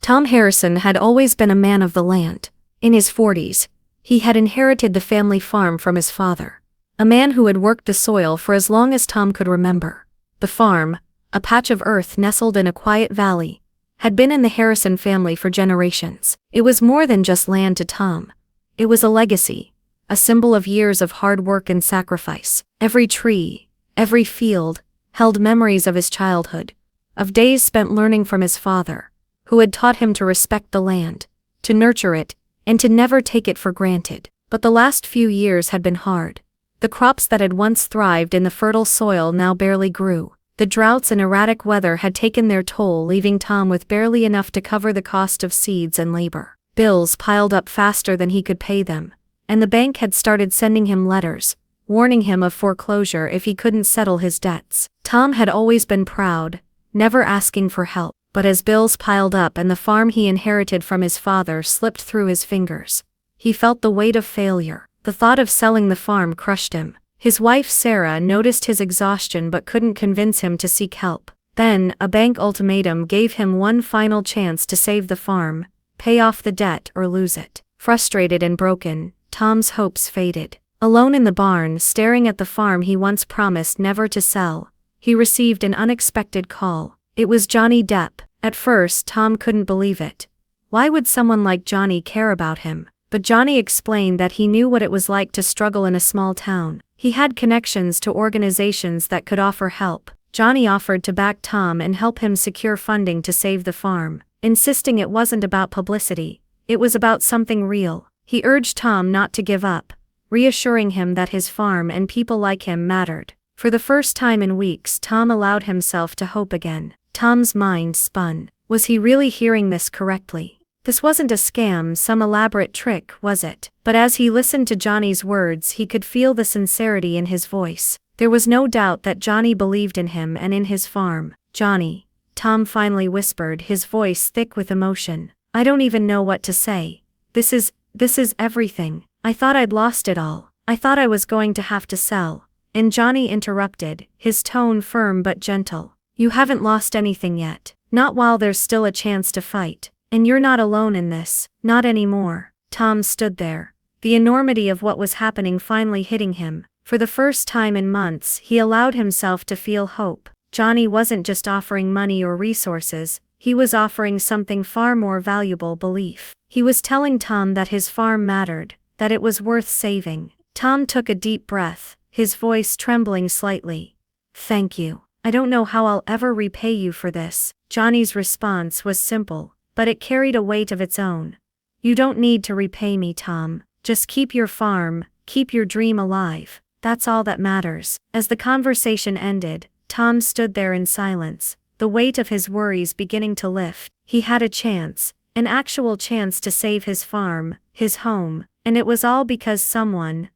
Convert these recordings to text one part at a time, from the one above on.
Tom Harrison had always been a man of the land. In his 40s, he had inherited the family farm from his father, a man who had worked the soil for as long as Tom could remember. The farm, a patch of earth nestled in a quiet valley, had been in the Harrison family for generations. It was more than just land to Tom. It was a legacy, a symbol of years of hard work and sacrifice. Every tree, every field, held memories of his childhood, of days spent learning from his father, who had taught him to respect the land, to nurture it, and to never take it for granted. But the last few years had been hard. The crops that had once thrived in the fertile soil now barely grew. The droughts and erratic weather had taken their toll, leaving Tom with barely enough to cover the cost of seeds and labor. Bills piled up faster than he could pay them, and the bank had started sending him letters, warning him of foreclosure if he couldn't settle his debts. Tom had always been proud, never asking for help. But as bills piled up and the farm he inherited from his father slipped through his fingers, he felt the weight of failure. The thought of selling the farm crushed him. His wife Sarah noticed his exhaustion but couldn't convince him to seek help. Then, a bank ultimatum gave him one final chance to save the farm, pay off the debt or lose it. Frustrated and broken, Tom's hopes faded. Alone in the barn, staring at the farm he once promised never to sell, he received an unexpected call. It was Johnny Depp. At first, Tom couldn't believe it. Why would someone like Johnny care about him? But Johnny explained that he knew what it was like to struggle in a small town. He had connections to organizations that could offer help. Johnny offered to back Tom and help him secure funding to save the farm, insisting it wasn't about publicity, it was about something real. He urged Tom not to give up, reassuring him that his farm and people like him mattered. For the first time in weeks, Tom allowed himself to hope again. Tom's mind spun. Was he really hearing this correctly? This wasn't a scam, some elaborate trick, was it? But as he listened to Johnny's words, he could feel the sincerity in his voice. There was no doubt that Johnny believed in him and in his farm. Johnny, Tom finally whispered, his voice thick with emotion. I don't even know what to say. This is everything. I thought I'd lost it all. I thought I was going to have to sell. And Johnny interrupted, his tone firm but gentle. You haven't lost anything yet. Not while there's still a chance to fight. And you're not alone in this. Not anymore. Tom stood there, the enormity of what was happening finally hitting him. For the first time in months, he allowed himself to feel hope. Johnny wasn't just offering money or resources, he was offering something far more valuable: belief. He was telling Tom that his farm mattered, that it was worth saving. Tom took a deep breath, his voice trembling slightly. Thank you. I don't know how I'll ever repay you for this. Johnny's response was simple, but it carried a weight of its own. You don't need to repay me, Tom. Just keep your farm, keep your dream alive. That's all that matters. As the conversation ended, Tom stood there in silence, the weight of his worries beginning to lift. He had a chance, an actual chance to save his farm, his home, and it was all because someone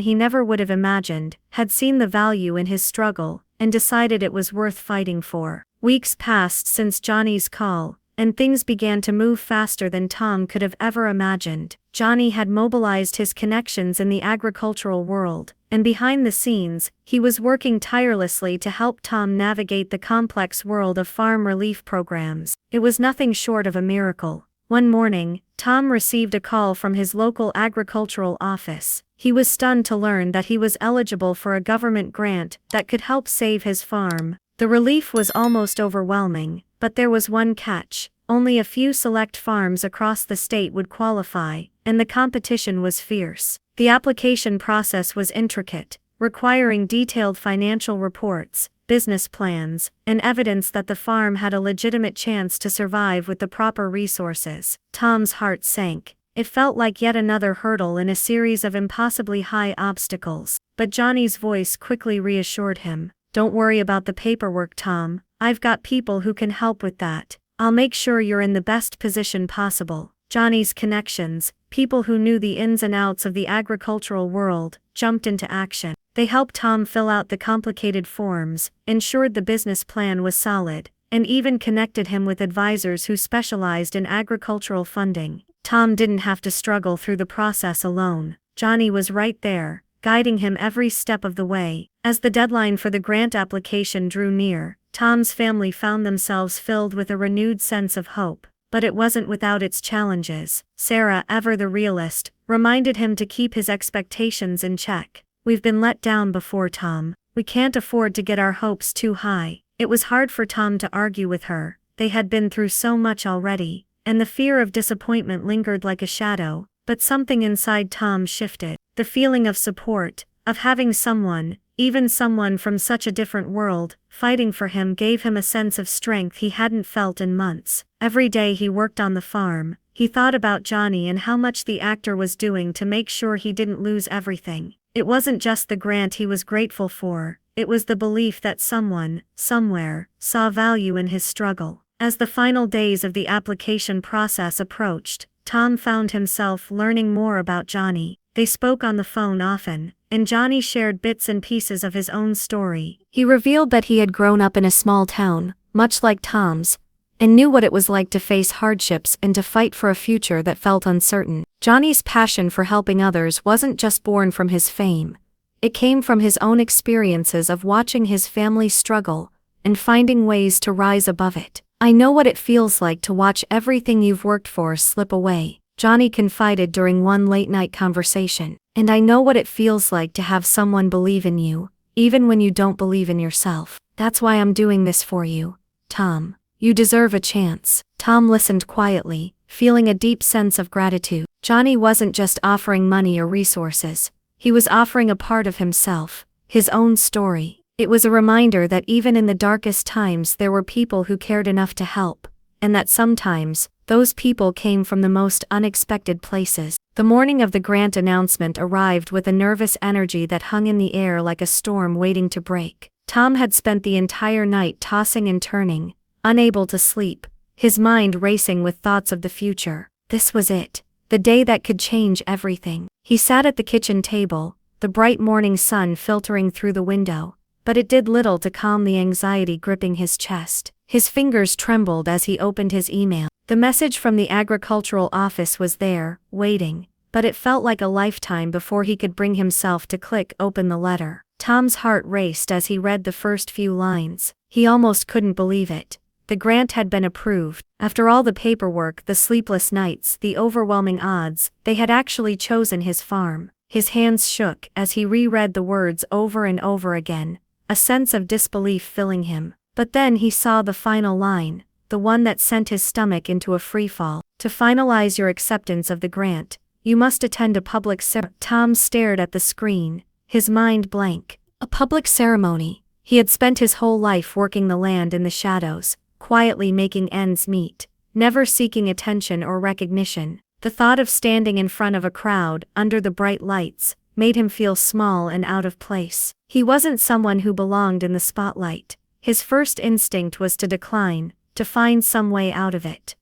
he never would have imagined, had seen the value in his struggle, and decided it was worth fighting for. Weeks passed since Johnny's call, and things began to move faster than Tom could have ever imagined. Johnny had mobilized his connections in the agricultural world, and behind the scenes, he was working tirelessly to help Tom navigate the complex world of farm relief programs. It was nothing short of a miracle. One morning, Tom received a call from his local agricultural office. He was stunned to learn that he was eligible for a government grant that could help save his farm. The relief was almost overwhelming, but there was one catch. Only a few select farms across the state would qualify, and the competition was fierce. The application process was intricate, requiring detailed financial reports, business plans, and evidence that the farm had a legitimate chance to survive with the proper resources. Tom's heart sank. It felt like yet another hurdle in a series of impossibly high obstacles. But Johnny's voice quickly reassured him. Don't worry about the paperwork, Tom. I've got people who can help with that. I'll make sure you're in the best position possible. Johnny's connections, people who knew the ins and outs of the agricultural world, jumped into action. They helped Tom fill out the complicated forms, ensured the business plan was solid, and even connected him with advisors who specialized in agricultural funding. Tom didn't have to struggle through the process alone. Johnny was right there, guiding him every step of the way. As the deadline for the grant application drew near, Tom's family found themselves filled with a renewed sense of hope. but it wasn't without its challenges. Sarah, ever the realist, reminded him to keep his expectations in check. "We've been let down before, Tom. We can't afford to get our hopes too high." It was hard for Tom to argue with her. They had been through so much already, and the fear of disappointment lingered like a shadow. But something inside Tom shifted. The feeling of support, of having someone, even someone from such a different world, fighting for him gave him a sense of strength he hadn't felt in months. Every day he worked on the farm, he thought about Johnny and how much the actor was doing to make sure he didn't lose everything. It wasn't just the grant he was grateful for, it was the belief that someone, somewhere, saw value in his struggle. As the final days of the application process approached, Tom found himself learning more about Johnny. They spoke on the phone often, and Johnny shared bits and pieces of his own story. He revealed that he had grown up in a small town, much like Tom's, and knew what it was like to face hardships and to fight for a future that felt uncertain. Johnny's passion for helping others wasn't just born from his fame. It came from his own experiences of watching his family struggle and finding ways to rise above it. "I know what it feels like to watch everything you've worked for slip away," Johnny confided during one late-night conversation. "And I know what it feels like to have someone believe in you, even when you don't believe in yourself. That's why I'm doing this for you, Tom. You deserve a chance." Tom listened quietly, feeling a deep sense of gratitude. Johnny wasn't just offering money or resources. He was offering a part of himself, his own story. It was a reminder that even in the darkest times there were people who cared enough to help, and that sometimes, those people came from the most unexpected places. The morning of the grant announcement arrived with a nervous energy that hung in the air like a storm waiting to break. Tom had spent the entire night tossing and turning, unable to sleep, his mind racing with thoughts of the future. This was it, the day that could change everything. He sat at the kitchen table, the bright morning sun filtering through the window, but it did little to calm the anxiety gripping his chest. His fingers trembled as he opened his email. The message from the agricultural office was there, waiting, but it felt like a lifetime before he could bring himself to click open the letter. Tom's heart raced as he read the first few lines. He almost couldn't believe it. The grant had been approved. After all the paperwork, the sleepless nights, the overwhelming odds, they had actually chosen his farm. His hands shook as he reread the words over and over again, a sense of disbelief filling him. But then he saw the final line, the one that sent his stomach into a freefall. "To finalize your acceptance of the grant, you must attend a public ceremony." Tom stared at the screen, his mind blank. A public ceremony. He had spent his whole life working the land in the shadows, quietly making ends meet, never seeking attention or recognition. The thought of standing in front of a crowd, under the bright lights, made him feel small and out of place. He wasn't someone who belonged in the spotlight. His first instinct was to decline, to find some way out of it.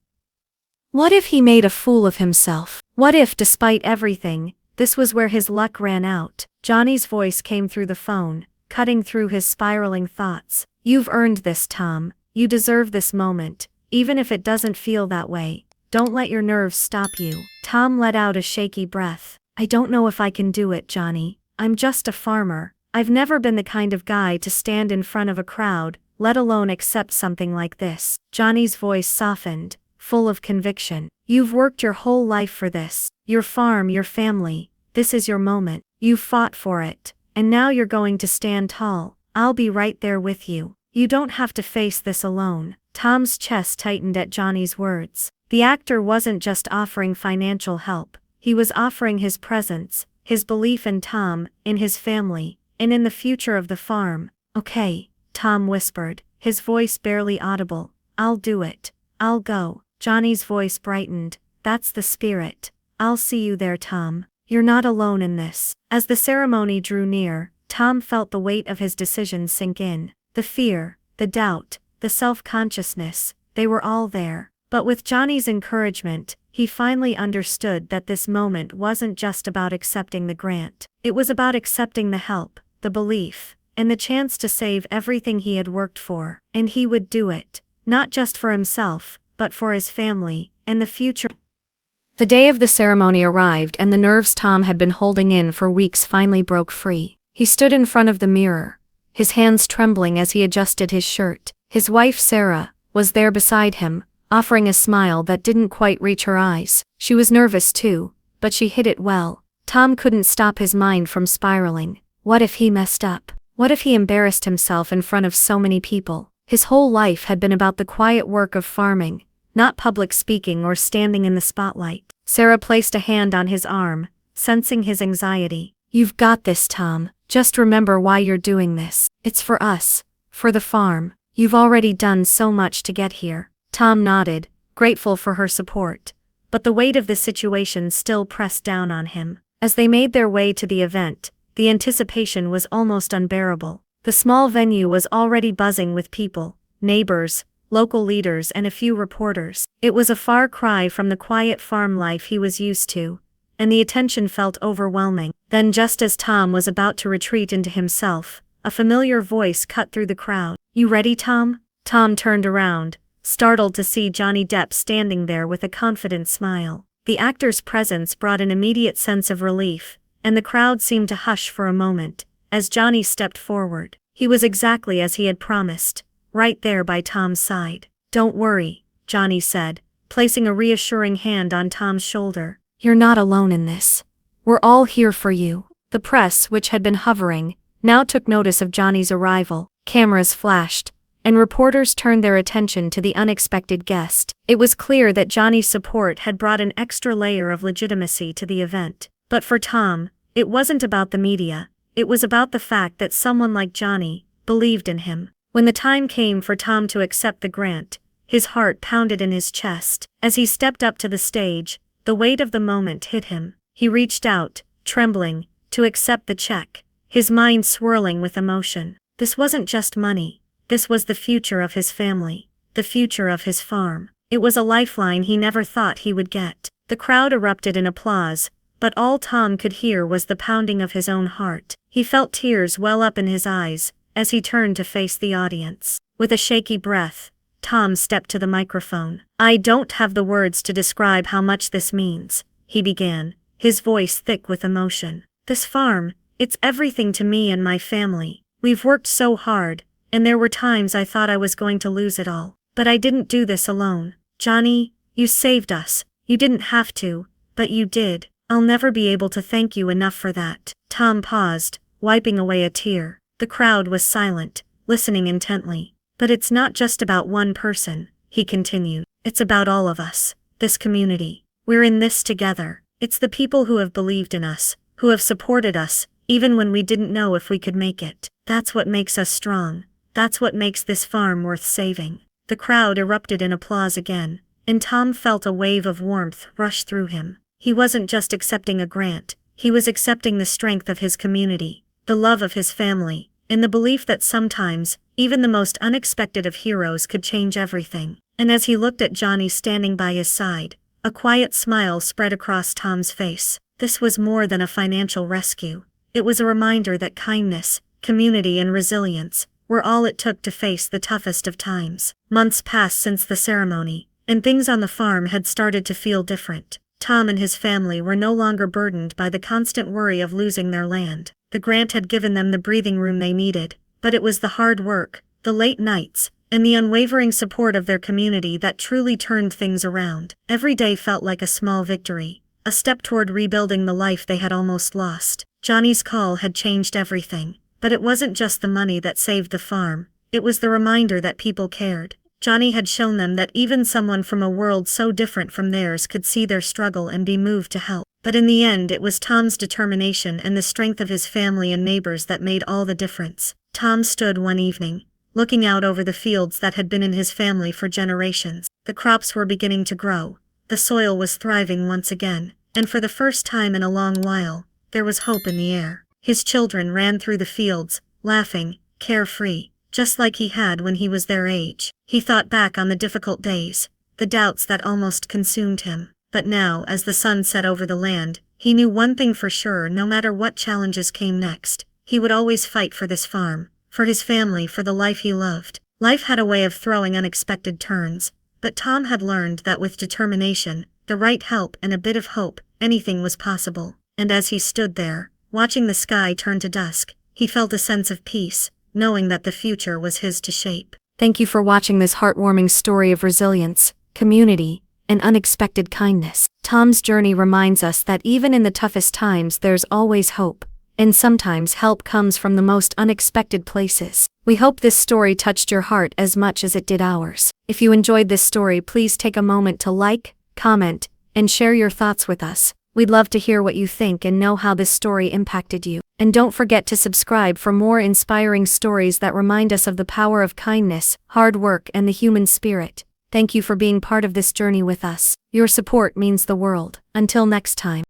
What if he made a fool of himself? What if, despite everything, this was where his luck ran out? Johnny's voice came through the phone, cutting through his spiraling thoughts. "You've earned this, Tom. You deserve this moment, even if it doesn't feel that way. Don't let your nerves stop you." Tom let out a shaky breath. "I don't know if I can do it, Johnny. I'm just a farmer. I've never been the kind of guy to stand in front of a crowd, let alone accept something like this." Johnny's voice softened, full of conviction. "You've worked your whole life for this. Your farm, your family. This is your moment. You've fought for it. And now you're going to stand tall. I'll be right there with you. You don't have to face this alone." Tom's chest tightened at Johnny's words. The actor wasn't just offering financial help. He was offering his presence, his belief in Tom, in his family, and in the future of the farm. "Okay," Tom whispered, his voice barely audible. "I'll do it. I'll go." Johnny's voice brightened. "That's the spirit. I'll see you there, Tom. You're not alone in this." As the ceremony drew near, Tom felt the weight of his decision sink in. The fear, the doubt, the self-consciousness, they were all there. But with Johnny's encouragement, he finally understood that this moment wasn't just about accepting the grant. It was about accepting the help, the belief, and the chance to save everything he had worked for. And he would do it, not just for himself, but for his family, and the future. The day of the ceremony arrived and the nerves Tom had been holding in for weeks finally broke free. He stood in front of the mirror, his hands trembling as he adjusted his shirt. His wife Sarah was there beside him, offering a smile that didn't quite reach her eyes. She was nervous too, but she hid it well. Tom couldn't stop his mind from spiraling. What if he messed up? What if he embarrassed himself in front of so many people? His whole life had been about the quiet work of farming, not public speaking or standing in the spotlight. Sarah placed a hand on his arm, sensing his anxiety. You've got this, Tom. Just remember why you're doing this. It's for us, for the farm. You've already done so much to get here. Tom nodded, grateful for her support. But the weight of the situation still pressed down on him. As they made their way to the event, the anticipation was almost unbearable. The small venue was already buzzing with people, neighbors, local leaders and a few reporters. It was a far cry from the quiet farm life he was used to, and the attention felt overwhelming. Then just as Tom was about to retreat into himself, a familiar voice cut through the crowd. You ready, Tom? Tom turned around, startled to see Johnny Depp standing there with a confident smile. The actor's presence brought an immediate sense of relief, and the crowd seemed to hush for a moment, as Johnny stepped forward. He was exactly as he had promised, right there by Tom's side. Don't worry, Johnny said, placing a reassuring hand on Tom's shoulder. You're not alone in this. We're all here for you. The press, which had been hovering, now took notice of Johnny's arrival. Cameras flashed, and reporters turned their attention to the unexpected guest. It was clear that Johnny's support had brought an extra layer of legitimacy to the event. But for Tom, it wasn't about the media. It was about the fact that someone like Johnny believed in him. When the time came for Tom to accept the grant, his heart pounded in his chest. As he stepped up to the stage, the weight of the moment hit him. He reached out, trembling, to accept the check, his mind swirling with emotion. This wasn't just money. This was the future of his family, the future of his farm. It was a lifeline he never thought he would get. The crowd erupted in applause, but all Tom could hear was the pounding of his own heart. He felt tears well up in his eyes as he turned to face the audience. With a shaky breath, Tom stepped to the microphone. I don't have the words to describe how much this means, he began, his voice thick with emotion. This farm, it's everything to me and my family. We've worked so hard, and there were times I thought I was going to lose it all. But I didn't do this alone. Johnny, you saved us. You didn't have to, but you did. I'll never be able to thank you enough for that. Tom paused, wiping away a tear. The crowd was silent, listening intently. But it's not just about one person, he continued. It's about all of us, this community. We're in this together. It's the people who have believed in us, who have supported us, even when we didn't know if we could make it. That's what makes us strong. That's what makes this farm worth saving. The crowd erupted in applause again, and Tom felt a wave of warmth rush through him. He wasn't just accepting a grant, he was accepting the strength of his community, the love of his family, and the belief that sometimes, even the most unexpected of heroes could change everything. And as he looked at Johnny standing by his side, a quiet smile spread across Tom's face. This was more than a financial rescue. It was a reminder that kindness, community and resilience were all it took to face the toughest of times. Months passed since the ceremony, and things on the farm had started to feel different. Tom and his family were no longer burdened by the constant worry of losing their land. The grant had given them the breathing room they needed, but it was the hard work, the late nights, and the unwavering support of their community that truly turned things around. Every day felt like a small victory, a step toward rebuilding the life they had almost lost. Johnny's call had changed everything, but it wasn't just the money that saved the farm, it was the reminder that people cared. Johnny had shown them that even someone from a world so different from theirs could see their struggle and be moved to help. But in the end it was Tom's determination and the strength of his family and neighbors that made all the difference. Tom stood one evening, looking out over the fields that had been in his family for generations. The crops were beginning to grow, the soil was thriving once again, and for the first time in a long while, there was hope in the air. His children ran through the fields, laughing, carefree, just like he had when he was their age. He thought back on the difficult days, the doubts that almost consumed him. But now, as the sun set over the land, he knew one thing for sure: no matter what challenges came next, he would always fight for this farm, for his family, for the life he loved. Life had a way of throwing unexpected turns, but Tom had learned that with determination, the right help and a bit of hope, anything was possible. And as he stood there, watching the sky turn to dusk, he felt a sense of peace, knowing that the future was his to shape. Thank you for watching this heartwarming story of resilience. community, and unexpected kindness. Tom's journey reminds us that even in the toughest times there's always hope, and sometimes help comes from the most unexpected places. We hope this story touched your heart as much as it did ours. If you enjoyed this story, please take a moment to like, comment, and share your thoughts with us. We'd love to hear what you think and know how this story impacted you. And don't forget to subscribe for more inspiring stories that remind us of the power of kindness, hard work, and the human spirit. Thank you for being part of this journey with us. Your support means the world. Until next time.